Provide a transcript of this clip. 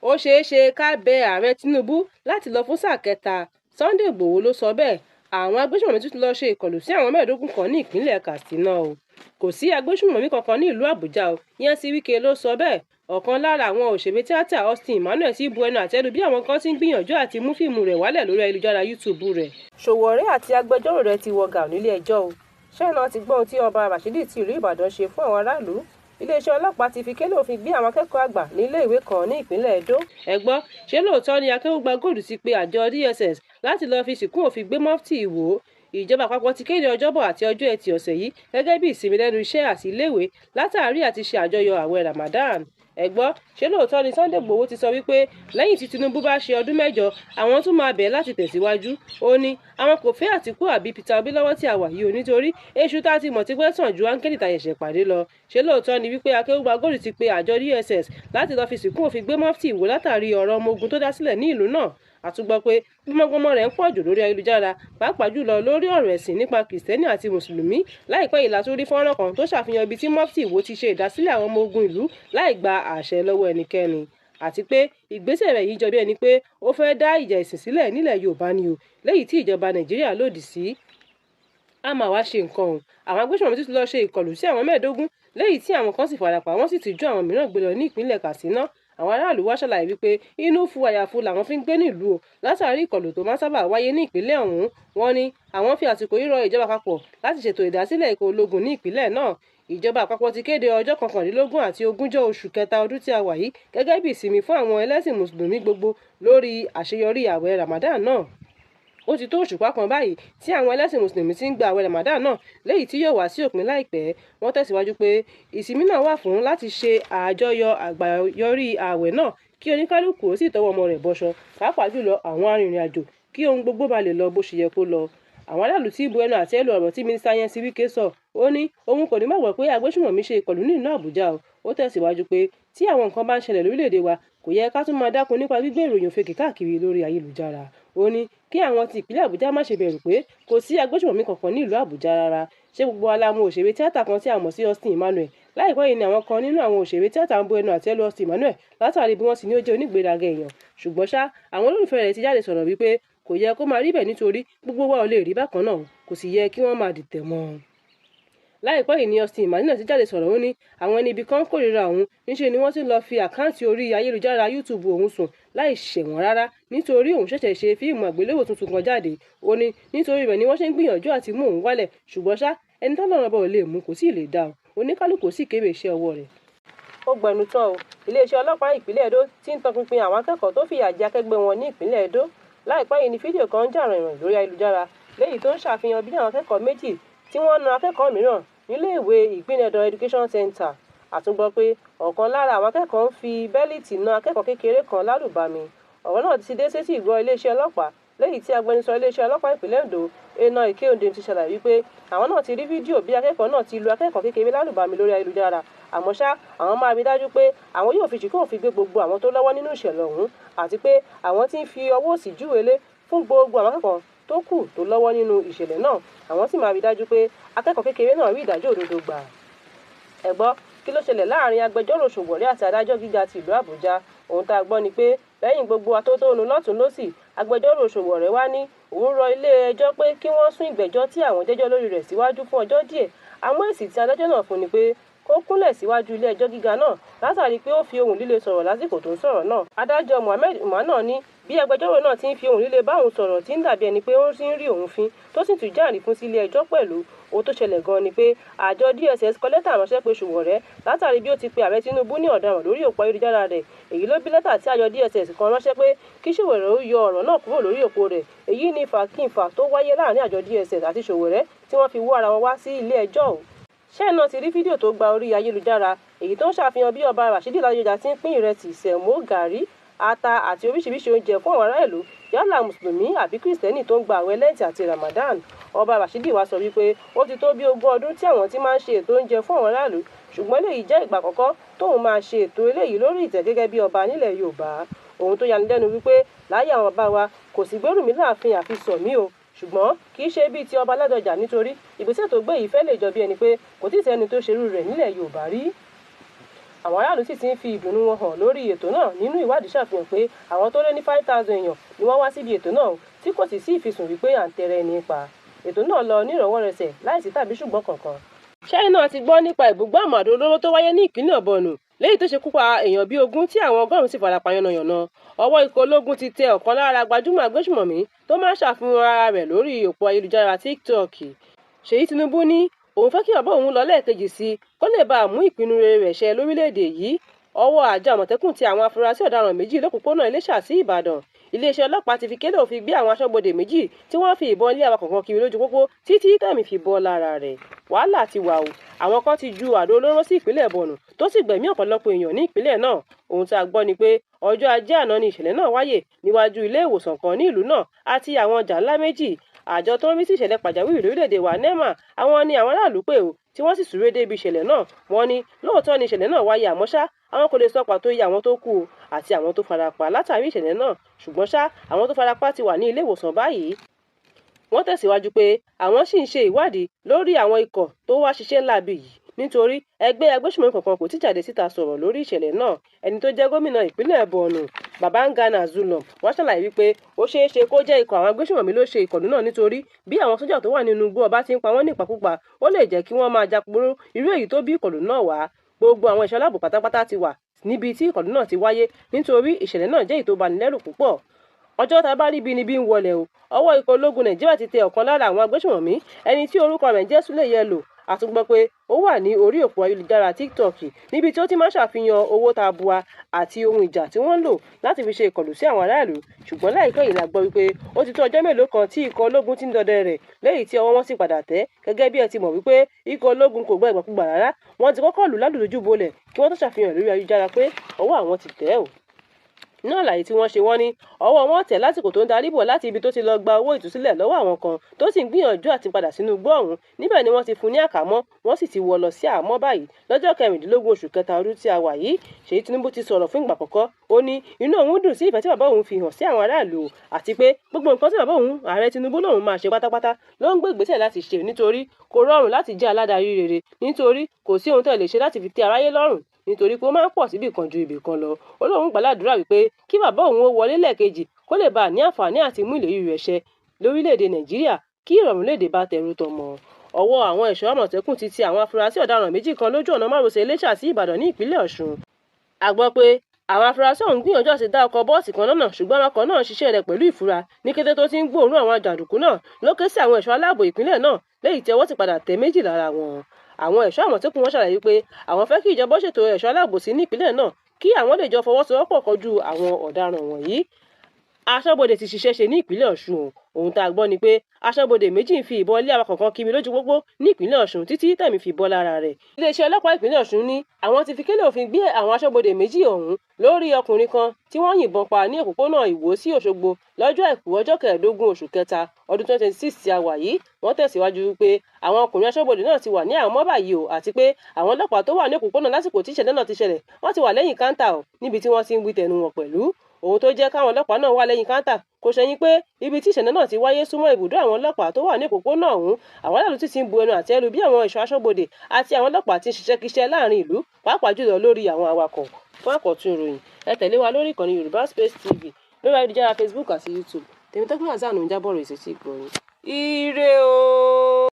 ó ṣeé ṣe ká bẹ ààrẹ Tinubu láti lọ fún sáà kẹta. Sunday Igboho ló sọ bẹ́ẹ̀. Àwọn agbésùnmọ̀mí tún ti lọ ṣe ìkọlù sí àwọn 15 kan ní ìpínlẹ̀ Katsina o. Kò sí agbésùnmọ̀mí kankan ní ìlú Àbújá o. Yẹnsí Wike ló sọ bẹ́ẹ̀. Ọ̀kan lára àwọn òṣèré tíátà Austin Emmanuel ti bu ẹnu àtẹ́ lu bí àwọn kan ti ń gbìyànjú àti mú fíìmù rẹ̀ wálẹ̀ lórí ayélujára YouTube rẹ̀. Sowore àti agbẹjọ́rò rẹ̀ ti wọ gàù nílé ẹjọ́ o. Ṣẹ́nà ti gbọ́ ohun tí ọba Rashidi ti ìlú Ìbàdàn ṣe fún àwọn aráàlú. Iléeṣẹ́ ọlọ́pàá ti fi kélé òfin gbé àwọn akẹ́kọ̀ọ́ àgbà nílé ìwé kan ní ìpínlẹ̀ Edo. Ẹ gbọ́, ṣé lóòótọ́ ni Akéwùgbà Gold ti pe àjọ DSS láti lọ́ọ́ fi sìnkún òfin gbé Mufti Ìwó? Ìjọba àpapọ̀ ti kéde ọjọ́bọ̀ àti ọjọ́ ẹtì ọ̀sẹ̀ yìí gẹ́gẹ́ bí ìsinmi lẹ́nu iṣẹ́ àti iléèwé látàrí àti ṣe àjọyọ̀ àwẹ̀ Ramadan. Ẹ gbọ́, ṣé lóòótọ́ ni Sunday Igboho ti sọ wípé lẹ́yìn tí Tinubu bá ṣe ọdún 8 àwọn tún máa bẹ̀ẹ́ láti tẹ̀síwájú? Ó ní àwọn kò fẹ́ Àtíkù àbí Peter Obi lọ́wọ́ tí a wà yìí o, nítorí èṣù tá a ti mọ̀ ti pẹ́ sàn ju áńgẹ́lì tá a ṣẹ̀ṣẹ̀ pàdé lọ. Ṣé lóòótọ́ ni wípé Akéwùgbà Gold ti pe àjọ DSS láti lọ́ọ́ fi sìnkún òfin gbé Mufti Ìwó látàrí ọ̀rọ̀ ọmọ ogun tó dá sílẹ̀ ní ìlú náà? Àtúgbọ́ pé gbọmọgbọmọ rẹ̀ ń pọ̀ jù lórí ayélujára, pàápàá jùlọ lórí ọ̀rọ̀ ẹ̀sìn nípa Kìrìsìtẹ́nì àti Mùsùlùmí. Láìpẹ́ yìí la tún rí fọ́nrán kan tó ṣàfihàn ibi tí Mufti Ìwó ti ṣe ìdásílẹ̀ àwọn ọmọ ogun ìlú láì gba àṣẹ lọ́wọ́ ẹnikẹ́ni. Àti pé ìgbésẹ̀ rẹ̀ yìí jọ bí ẹni pé ó fẹ́ dá ìjà ẹ̀sìn sílẹ̀ nílẹ̀ Yorùbá ni o, léyìí tí ìjọba Nàìjíríà lòdì sí. A máa wá ṣe nǹkan o. Àwọn agbésùnmọ̀mí ti lọ ṣe ìkọlù sí àwọn 15, léyìí tí àwọn kan sì farapa, wọ́n sì ti ju àwọn mìíràn gbé lọ ní ìpínlẹ̀ Katsina. Àwọn aráàlú wá ṣàlàyé wípé inú fu àyàfu làwọn fi ń gbé nílùú o látàrí ìkọlù tó máa sábà wáyé ní ìpínlẹ̀ ọ̀hún. Wọ́n ní àwọn fi àsìkò yìí rọ ìjọba àpapọ̀ láti ṣètò ìdásílẹ̀ ikọ̀ ológun ní ìpínlẹ̀ náà. Ìjọba àpapọ̀ ti kéde ọjọ́ 21 àti 20 oṣù kẹta ọdún tí a wà yìí gẹ́gẹ́ bí ìsinmi fún àwọn ẹlẹ́sìn Mùsùlùmí gbogbo lórí àṣeyọrí àwẹ̀ Ramadan náà. Ó ti tó òṣùpá kan báyìí tí àwọn ẹlẹ́sìn Mùsùlùmí ti ń gba àwẹ̀ Ramadan náà, léyìí tí yóò wá sí òpin láìpẹ́. Wọ́n tẹ̀síwájú pé ìsinmi náà wà fún láti ṣe àjọyọ̀ àgbáyọrí àwẹ̀ náà kí oníkálukú ó sì tọwọ́ ọmọ rẹ̀ bọṣọ, pàápàá jùlọ àwọn arìnrìn-àjò, kí ohun gbogbo bá lè lọ bó ṣe yẹ kó lọ. Àwọn aráàlú tí bu ẹnu àtẹ́ lu ọ̀rọ̀ tí mínísítà Yẹnsí Wike sọ. Ó ní òun kò ní gbàgbọ́ pé agbésùnmọ̀mí ṣe ìkọlù ní ìlú Àbújá o. Ó tẹ̀síwájú pé tí àwọn nǹkan bá ń ṣẹlẹ̀ lórílẹ̀‐èdè wa kò yẹ ká tún máa dákun nípa gbígbé ìròyìn òfegè káàkiri lórí ayélujára. Ó ní kí àwọn ti ìpínlẹ̀ Àbújá má ṣe bẹ̀rù pé kò sí agbésùnmọ̀mí kankan ní ìlú Àbújá rárá. Ṣé gbogbo wa la mọ̀ òṣèré tíátà kan tí a mọ̀ sí Austin Emmanuel? Láìpẹ́ yìí ni àwọn kan nínú àwọn òṣèré tíátà ń bu ẹnu àtẹ́ lu Austin Emmanuel látàrí bí wọ́n ti ní ó jẹ́ onígbéraga èèyàn. Ṣùgbọ́n ṣá, àwọn olólùfẹ́ rẹ̀ ti jáde sọ̀rọ̀ wípé kò yẹ kó máa rí bẹ́ẹ̀ nítorí gbogbo wa ò lè rí bákan náà, kò sì yẹ kí wọ́n máa dìtẹ̀ mọ́ ọn. Láìpẹ́ yìí ni Austin Emmanuel ti jáde sọ̀rọ̀. Ó ní àwọn ẹni ibi kan kórìíra òun, níṣe ni wọ́n ti lọ fi àkáǹtì orí ayélujára YouTube òun sùn láì ṣẹ̀wọ̀n rárá nítorí òun ṣẹ̀ṣẹ̀ ṣe fíìmù àgbéléwò tuntun kan jáde. Ó ní nítorí rẹ̀ ni wọ́n ṣe ń gbìyànjú àti mú òun wálẹ̀, ṣùgbọ́n ṣá ẹni tọ́lọ́run bá ò lè mú kò sì lè dá o. Oníkálukú sì kéré iṣẹ́ ọwọ́ rẹ̀. Ó gbẹnu tán o. Iléeṣẹ́ ọlọ́pàá ìpínlẹ̀ Edo ti ń tọpinpin àwọn akẹ́kọ̀ọ́ tó fìyà jẹ akẹgbẹ́ wọn ní ìpínlẹ̀ Edo. Láìpẹ́ yìí ni fídíò kan ń jà rìnrìn lórí ayélujára, léyìí tó ń ṣàfihàn bí àwọn akẹ́kọ̀ọ́ méjì tí wọ́n na akẹ́kọ̀ọ́ mìíràn nílé ìwé ìpínlẹ̀ Edo Education Center. Àtúngbọ́ pé ọ̀kan lára àwọn akẹ́kọ̀ọ́ ń fi bẹ́líìtì na akẹ́kọ̀ọ́ kékeré kan lálùbami. Ọ̀rọ̀ náà ti dé sétí ìgbọ́ iléeṣẹ́ ọlọ́pàá, léyìí tí agbẹnusọ iléeṣẹ́ ọlọ́pàá ìpínlẹ̀ Edo Enoch Ikeonde ti ṣàlàyé wípé àwọn náà ti rí fídíò bí akẹ́kọ̀ọ́ náà ti lu akẹ́kọ̀ọ́ kékeré lálùbami lórí ayélujára. Àmọ́ ṣá, àwọn máa rí dájú pé àwọn yóò fi ṣìkún òfin gbé gbogbo àwọn tó lọ́wọ́ nínú ìṣẹ̀lẹ̀ ọ̀hún, àti pé àwọn tí ń fi ọwọ́ òsì júwèlé fún gbogbo àwọn akẹ́kọ̀ọ́ tó kù tó lọ́wọ́ nínú ìṣẹ̀lẹ̀ náà. Àwọn sì máa rí dájú pé akẹ́kọ̀ọ́ kékeré náà rí ìdájọ́ òdodo gbà. Ẹ gbọ́, kí ló ṣẹlẹ̀ láàrin agbẹjọ́rò Sowore àti adájọ́ gíga ti ìlú Àbújá? Ohun tá a gbọ́ ni pé lẹ́yìn gbogbo atótónu lọ́tùn lósì, agbẹjọ́rò Sowore wá ní òun rọ ilé ẹjọ́ pé kí wọ́n sún ìgbẹ́jọ́ tí àwọn jẹ́jọ́ lórí rẹ̀ síwájú fún ọjọ́ díẹ̀. Àmọ́ èsì tí adájọ́ náà fún ni pé kó kúnlẹ̀ síwájú ilé ẹjọ́ gíga náà látàrí pé ó fi ohùn líle sọ̀rọ̀ lásìkò tó ń sọ̀rọ̀ náà. Adájọ́ Mohammed Umar náà ní bí agbẹjọ́rò náà ti ń fi ohùn líle bá òun sọ̀rọ̀ tí ń dàbí ẹni pé ó ti ń rí òun fín, tó sì tún jáàrí fún sí ilé ẹjọ́ pẹ̀lú. Ohun tó ṣẹlẹ̀ gan ni pé àjọ DSS kọ lẹ́tà ránṣẹ́ pé Sowore látàrí bí ó ti pe ààrẹ Tinubu ní ọ̀daràn lórí òpó ayélujára rẹ̀. Èyí ló bí lẹ́tà tí àjọ DSS kan ránṣẹ́ pé kí Sowore ó yọ ọ̀rọ̀ náà kúrò lórí òpó rẹ̀. Èyí ni ìfàkínfà tó wáyé láàrin àjọ DSS àti Sowore tí wọ́n fi wọ́ ara wọn wá sí ilé ẹjọ́ o. Ṣẹ́ẹ̀ náà ti rí fídíò tó gba orí ayélujára, èyí tó ń ṣàfihàn bí ọba Rashidi Ládọjà ti ń pín ìrẹsì, sẹ̀mó, gàrí, ata àti oríṣiríṣi oúnjẹ fún àwọn ará ìlú, yálà Mùsùlùmí àbí Kìrìsìtẹ́nì tó ń gba àwẹ̀ Lẹ́ǹtì àti Ramadan. Ọba Rashidi wá sọ wípé ó ti tó bí 20 ọdún tí àwọn ti máa ń ṣe ètò oúnjẹ fún àwọn aráàlú, ṣùgbọ́n eléyìí jẹ́ ìgbà àkọ́kọ́ tóun máa ṣe ètò eléyìí lórí ìtẹ́ gẹ́gẹ́ bí ọba nílẹ̀ Yorùbá. Ohun tó yani lẹ́nu wípé láyé àwọn ọba wa kò sí gbérùmí láàfin àfisọ̀mí o, ṣùgbọ́n kì í ṣe bíi ti ọba Ládọjà nítorí ìgbésẹ̀ tó gbé yìí fẹ́ lè jọ bí ẹni pé kò tí ì sẹ́ni tó ṣerú rẹ̀ nílẹ̀ Yorùbá rí. àwọn aráàlú sì ti ń fi ìdùnnú wọn hàn lórí ètò náà. Nínú ìwádìí ṣàfihàn pé àwọn tó lé ní 5,000 èèyàn ni wọ́n wá síbi ètò náà tí kò sì sí ìfisùn wípé à ń tẹrẹ ẹni pa. Ètò náà lọ ní ìrọ̀wọ́rọsẹ̀ láìsí tàbí ṣùgbọ́n kankan. Ṣẹ́yìn náà ti gbọ́ nípa ìbúgbàmù àdó olóró tó wáyé ní ìpínlẹ̀ Borno léyìí tó ṣekú pa èèyàn bíi 20 tí àwọn ọgọ́rùn-ún sì farapa yánnayànna. Ọwọ́ ikọ̀ ológun ti tẹ ọ̀kan lára gbajúmọ̀ agbésùmọ̀mí tó máa ń ṣàfihàn ara rẹ̀ lórí òpó ayélujára TikTok. Ṣèyí Tinubu ní òun fẹ́ kí bàbá òun lọ lẹ́ẹ̀kejì sí i kó lè bá a mú ìpinnu rere rẹ̀ ṣẹ lórílẹ̀‐èdè yìí. Ọwọ́ àjọ Àmọ̀tẹ́kùn ti àwọn afurasí ọ̀daràn méjì lópòpónà Iléṣà sí Ìbàdàn. Iléeṣẹ́ ọlọ́pàá ti fi kélé òfin gbé àwọn aṣọ́bodè méjì tí wọ́n fi ìbọn lé awakọ̀ kan kiri lójú pópó títí tẹ̀mí fi bọ́ lára rẹ̀. Wàhálà ti wà o. Àwọn kan ti ju àdó olóró sí ìpínlẹ̀ Borno tó sì gbẹ̀mí ọ̀pọ̀lọpọ̀ èèyàn ní ìpínlẹ̀ náà. Ohun tí a gbọ́ ni pé ọjọ́ Ajé àná ni ìṣẹ̀lẹ̀ náà wáyé níwájú ilé ìwòsàn kan ní ìlú náà àti àwọn ọjà ńlá méjì. Àjọ tó ń rí sí ìṣẹ̀lẹ̀ pàjáwìrì lórílẹ̀‐èdè wa NEMA àwọn ni àwọn aráàlú pè ó tí wọ́n sì súré dé ibi ìṣẹ̀lẹ̀ náà. Wọ́n ní lóòótọ́ ni ìṣẹ̀lẹ̀ náà wáyé àmọ́ ṣá àwọn kò lè sọ pàtó iye àwọn tó kú àti àwọn tó farapa látàrí ìṣẹ̀lẹ̀ náà, ṣùgbọ́n ṣá àwọn tó farapa ti wà ní ilé ìwòsàn báyìí. Wọ́n tẹ̀síwájú pé àwọn sì ń ṣe ìwádìí lórí àwọn ikọ̀ tó wá ṣiṣẹ́ láabi yìí nítorí ẹgbẹ́ agbésùnmọ̀mí kankan kò tí jáde síta sọ̀rọ̀ lórí ìṣẹ̀lẹ̀ náà. Ẹni tó jẹ́ gómìnà ìpínlẹ̀ Borno Babangana Zulum wọ́n ṣàlàyé wípé ó ṣeé ṣe kó jẹ́ ikọ̀ àwọn agbésùnmọ̀mí ló ṣe ìkọlù náà nítorí bí àwọn sójà tó wà nínú igbó ọba ti ń pa wọ́n nípakúpa ó lè jẹ́ kí wọ́n máa japoró irú èyí tó bí ìkọlù náà wá. Gbogbo àwọn ẹ̀ṣọ́ aláàbò pátápátá ti wà níbi tí ìkọlù náà ti wáyé nítorí ìṣẹ̀lẹ̀ náà jẹ́ èyí tó bani lẹ́rù púpọ̀. Ọjọ́ tá a bá rí ibi níbi ń wọlé o. Ọwọ́ ikọ̀ ológun Nàìjíríà ti tẹ ọ̀kan lára àwọn agbésùnmọ̀mí ẹni tí orúkọ rẹ̀ jẹ́ Sule Yellow. A tún gbọ́ pé ó wà ní orí òpó ayélujára TikTok níbi tí ó ti máa ń ṣàfihàn owó tabua àti ohun ìjà tí wọ́n ń lò láti fi ṣe ìkọlù sí àwọn aráàlú. Ṣùgbọ́n láìpẹ́ yìí la gbọ́ wípé ó ti tó ọjọ́ mélòó kan tí ikọ̀ ológun ti ń dọdẹ rẹ̀ lẹ́yìn tí ọwọ́ wọn sì padà tẹ̀. Gẹ́gẹ́ bí ẹ ti mọ̀ wípé ikọ̀ ológun kò gbọ́ ìgbàkúgbà rárá. Wọ́n ti kọ́kọ́ lù lálùlójú bolẹ̀ kí wọ́n tó ṣàfihàn lórí ayélujára pé ọwọ́ àwọn ti tẹ̀ ò. Ní àlàyé tí wọ́n ṣe wọ́n ní ọwọ́ wọn tẹ̀ lásìkò tó ń darí bọ̀ láti ibi tó ti lọ gba owó ìtúsílẹ̀ lọ́wọ́ àwọn kan tó sì ń gbìyànjú àti padà sínú igbó ọ̀hún. Níbẹ̀ ni wọ́n ti fún ní àkámọ́ wọ́n sì ti wọ́ lọ sí àhámọ́ báyìí lọ́jọ́ 16 oṣù kẹta ọdún tí a wà yìí. Ṣèyí Tinubu ti sọ̀rọ̀ fún ìgbà àkọ́kọ́. Ó ní inú òun dùn sí ìfẹ́ tí bàbá òun fi hàn sí àwọn aráàlú àti pé gbogbo nǹkan tí bàbá òun ààrẹ Tinubu lòun máa ṣe pátápátá ló ń gbé ìgbésẹ̀ láti ṣe nítorí kò rọrùn láti jẹ́ aládarí rere nítorí kò sí ohun tó lè ṣe láti fi tẹ́ aráyé lọ́rùn nítorí pé ó máa ń pọ̀ síbì kan ju ibì kan lọ. Ó lóun gbàládùra wípé kí bàbá òun ó wọlé lẹ́ẹ̀kejì kó lè bá a ní àǹfààní àti mú ìlérí rẹ̀ ṣẹ lórílẹ̀‐èdè Nàìjíríà kí ìrọ̀rùn lè dé bá tẹrú tọmọ. Ọwọ́ àwọn ẹ̀ṣọ́ Àmọ̀tẹ́kùn ti tẹ àwọn afurasí ọ̀daràn méjì kan lójú ọ̀nà márosẹ̀ Iléṣà sí Ìbàdàn ní ìpínlẹ̀ Ọ̀ṣun. A gbọ́ pé àwọn afurasí ọ̀hún gbìyànjú àti dá ọkọ̀ bọ́ọ̀sì kan lọ́nà ṣùgbọ́n awakọ̀ náà ṣiṣẹ́ rẹ̀ pẹ̀lú ìfura. Ní kété tó ti ń gbóòórùn àwọn jàǹdùkú náà ló ké sí àwọn ẹ̀ṣọ́ aláàbò ìpínlẹ̀ náà lẹ́yìn tí ọwọ́ ti padà tẹ̀ méjì lára wọn. Àwọn ẹ̀ṣọ́ Àmọ̀tẹ́kùn wọn ṣàlàyé pé àwọn fẹ́ kí ìjọba ṣètò ẹ̀ṣọ́ aláàbò sí ní ìpínlẹ̀ náà kí àwọn lè jọ fọwọ́sowọ́pọ̀ kojú àwọn ọ̀daràn wọ̀nyí. Aṣọ́bodè ti ṣiṣẹ́ ṣe ní ìpínlẹ̀ Ọ̀ṣun. Ohun tá a gbọ́ ni pé aṣọ́bodè méjì ń fi ìbọn lé awakọ̀ kan kiri lójú pópó ní ìpínlẹ̀ Ọ̀ṣun títí tẹ̀mí fi bọ́ lára rẹ̀. Iléeṣẹ́ ọlọ́pàá ìpínlẹ̀ Ọ̀ṣun ní àwọn ti fi kélé òfin gbé àwọn aṣọ́bodè méjì ọ̀hún lórí ọkùnrin kan tí wọ́n yìnbọn pa ní òpópónà Ìwó sí Òṣogbo lọ́jọ́ Àìkú ọjọ́ 15 oṣù kẹta ọdún 2026 tí a wà yìí. Wọ́n tẹ̀síwájú wípé àwọn ọkùnrin aṣọ́bodè náà ti wà ní àhámọ́ báyìí o àti pé àwọn ọlọ́pàá tó wà ní òpópónà lásìkò tí ìṣẹ̀lẹ̀ náà ti ṣẹlẹ̀ wọ́n ti wà lẹ́yìn káńtà níbi tí wọ́n ti ń wí tẹnu wọn pẹ̀lú. Ohun tó jẹ́ káwọn ọlọ́pàá náà wà lẹ́yìn káńtà kò ṣẹ̀yìn pé ibi tí ìṣẹ̀lẹ̀ náà ti wáyé súnmọ́ ibùdó àwọn ọlọ́pàá tó wà ní òpópónà ọ̀hún. Àwọn aráàlú ti ń bu ẹnu àtẹ́ lu bí àwọn ẹ̀ṣọ́ aṣọ́bodè àti àwọn ọlọ́pàá ti ń ṣiṣẹ́ kíṣẹ́ láàrin ìlú pàápàá jùlọ lórí àwọn awakọ̀. Fún àkọ́tún ìròyìn ẹ tẹ̀lé wa lórí ìkànnì Yorùbá Space TV lórí ayélujára Facebook àti YouTube. Tèmítọ́pẹ́ Hasan ń jábọ̀ rẹ̀ sí ti ìgbọ̀nyìn. Ire o.